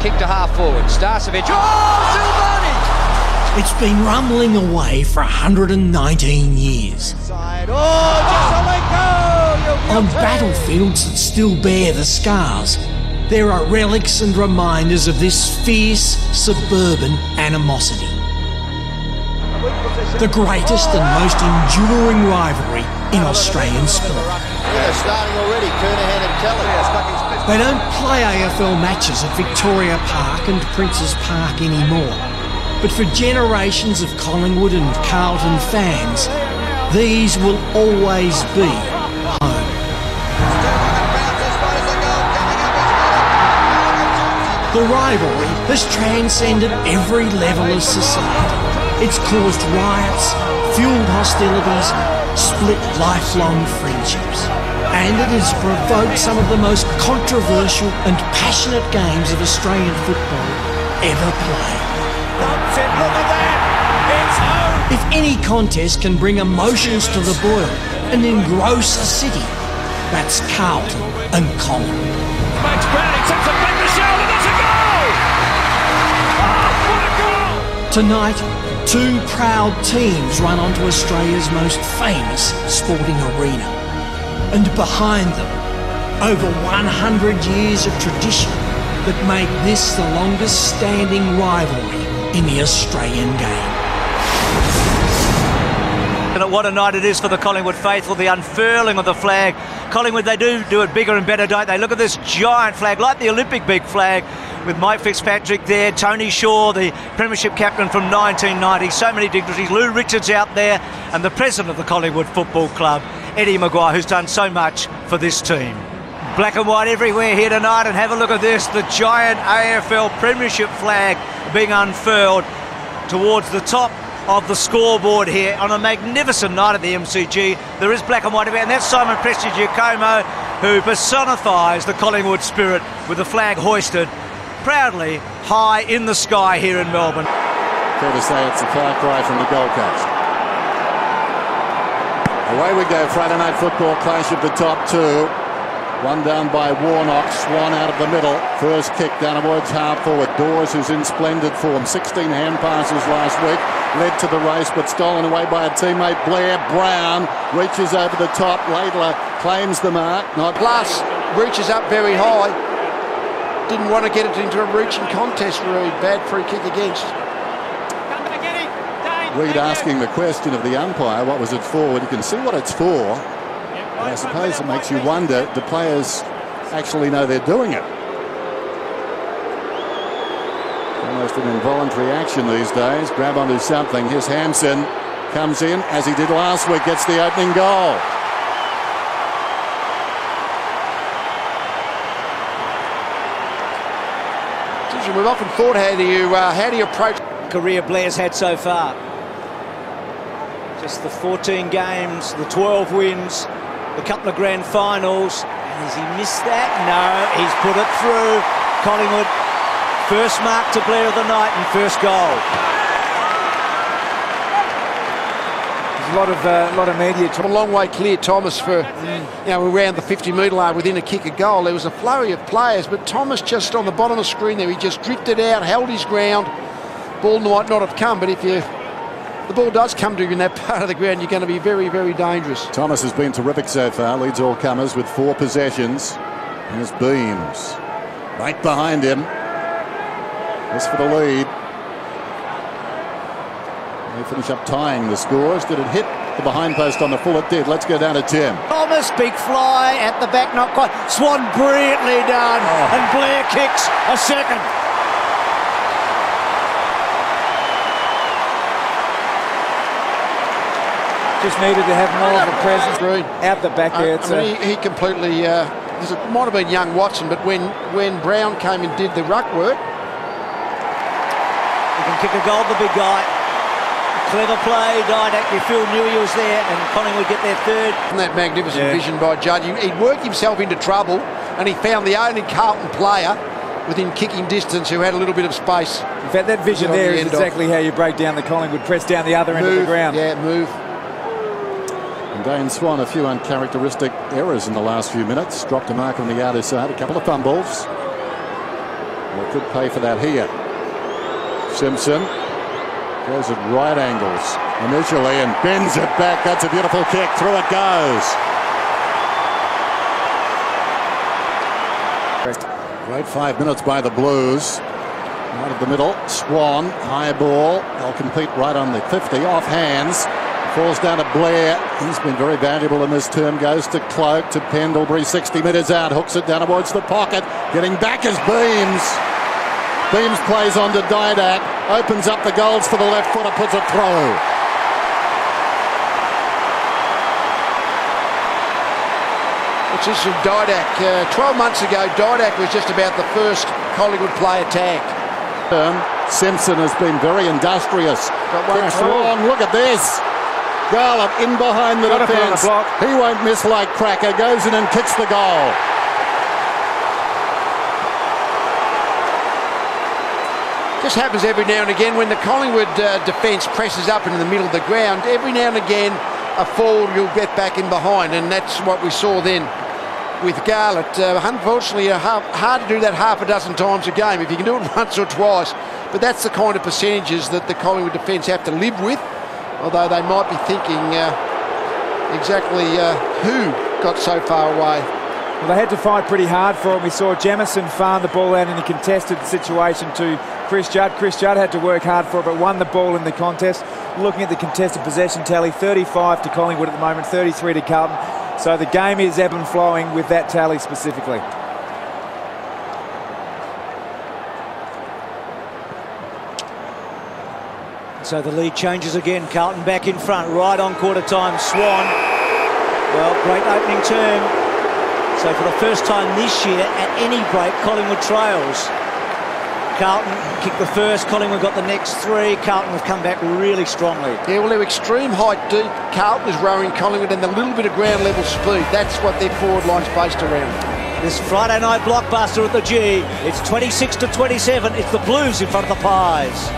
kick to half forward. Starcevic. Oh, Silvani! It's been rumbling away for 119 years. On battlefields that still bear the scars, there are relics and reminders of this fierce suburban animosity. The greatest and most enduring rivalry in Australian sport. They're starting already, Kernahan and Kelly. They don't play AFL matches at Victoria Park and Princes Park anymore. But for generations of Collingwood and Carlton fans, these will always be home. The rivalry has transcended every level of society. It's caused riots, fueled hostilities, split lifelong friendships. And it has provoked some of the most controversial and passionate games of Australian football ever played. Look at that! It's home! If any contest can bring emotions to the boil and engross a city, that's Carlton and Collingwood. Max Browning takes it back to shoulder, that's a goal! Oh, what a goal! Tonight, two proud teams run onto Australia's most famous sporting arena. And behind them, over 100 years of tradition that make this the longest standing rivalry in the Australian game. And what a night it is for the Collingwood faithful, the unfurling of the flag. Collingwood, they do it bigger and better, don't they? Look at this giant flag, like the Olympic big flag, with Mike Fitzpatrick there, Tony Shaw, the premiership captain from 1990, so many dignitaries, Lou Richards out there, and the president of the Collingwood Football Club, Eddie Maguire, who's done so much for this team. Black and white everywhere here tonight, and have a look at this, the giant AFL premiership flag being unfurled towards the top of the scoreboard here on a magnificent night at the MCG. There is black and white everywhere, and that's Simon Prestigiacomo, who personifies the Collingwood spirit with the flag hoisted proudly high in the sky here in Melbourne. Fair to say it's a far cry from the Gold Coast. Away we go, Friday night football clash of the top two. One down by Warnock, Swan out of the middle. First kick down towards half forward. Dawes, who's in splendid form. 16 hand passes last week. Led to the race, but stolen away by a teammate. Blair Brown reaches over the top. Laidler claims the mark. Plus reaches up very high. Didn't want to get it into a reaching contest, Reid. Bad free kick against. Reid asking the question of the umpire, what was it for? Well, you can see what it's for. But I suppose it makes you wonder, do players actually know they're doing it? Almost an involuntary action these days. Grab onto something. Here's Hampson. Comes in, as he did last week, gets the opening goal. We've often thought, how do you approach Career Blair's had so far. Just the 14 games, the 12 wins, a couple of grand finals. Has he missed that? No, he's put it through. Collingwood, first mark to Blair of the night and first goal. There's a lot of media. A long way clear, Thomas, for around the 50-metre line within a kick of goal. There was a flurry of players, but Thomas just on the bottom of the screen there, he just drifted out, held his ground. Ball might not have come, but if the ball does come to you in that part of the ground, you're going to be very, very dangerous. Thomas has been terrific so far, leads all comers with 4 possessions. Here's Beams, right behind him. This for the lead. They finish up tying the scores. Did it hit the behind post on the full? It did. Let's go down to Tim. Thomas, big fly at the back, not quite. Swan brilliantly done, and Blair kicks a second. Just needed to have more of a presence out the back there. He completely. It might have been young Watson, but when Brown came and did the ruck work, he can kick a goal, the big guy. Clever play, Didac. Phil knew he was there, and Collingwood get their third. And that magnificent vision by Judd. He'd worked himself into trouble, and he found the only Carlton player within kicking distance who had a little bit of space. In fact, that vision there is exactly how you break down the Collingwood press down the other end of the ground. Yeah, move. And Dane Swan, a few uncharacteristic errors in the last few minutes. Dropped a mark on the outer side, a couple of fumbles. Well, could pay for that here. Simpson goes at right angles initially and bends it back. That's a beautiful kick. Through it goes. Great 5 minutes by the Blues. Out of the middle, Swan, high ball. They'll compete right on the 50, off hands. Falls down to Blair. He's been very valuable in this term. Goes to Cloak, to Pendlebury, 60 metres out. Hooks it down towards the pocket. Getting back is Beams. Beams plays on to Didak. Opens up the goals for the left footer, puts it through. It's just from Didak. 12 months ago, Didak was just about the first Collingwood player tagged. Simpson has been very industrious. Kicks long. Look at this. Garlop in behind the defence. He won't miss like Cracker. Goes in and kicks the goal. Just happens every now and again when the Collingwood defence presses up into the middle of the ground. Every now and again, a forward will get back in behind, and that's what we saw then with Garlett. Unfortunately, hard to do that half a dozen times a game if you can do it once or twice. But that's the kind of percentages that the Collingwood defence have to live with, although they might be thinking exactly who got so far away. Well, they had to fight pretty hard for it. We saw Jamison farm the ball out in a contested situation to Chris Judd. Chris Judd had to work hard for it, but won the ball in the contest. Looking at the contested possession tally, 35 to Collingwood at the moment, 33 to Carlton. So the game is ebb and flowing with that tally specifically. So the lead changes again. Carlton back in front, right on quarter time. Swan, well, great opening term. So for the first time this year, at any break, Collingwood trails. Carlton kicked the first, Collingwood got the next three. Carlton have come back really strongly. Yeah, well, they're extreme height deep. Carlton is rowing Collingwood and a little bit of ground level speed. That's what their forward line's based around. This Friday night blockbuster at the G. It's 26 to 27. It's the Blues in front of the Pies.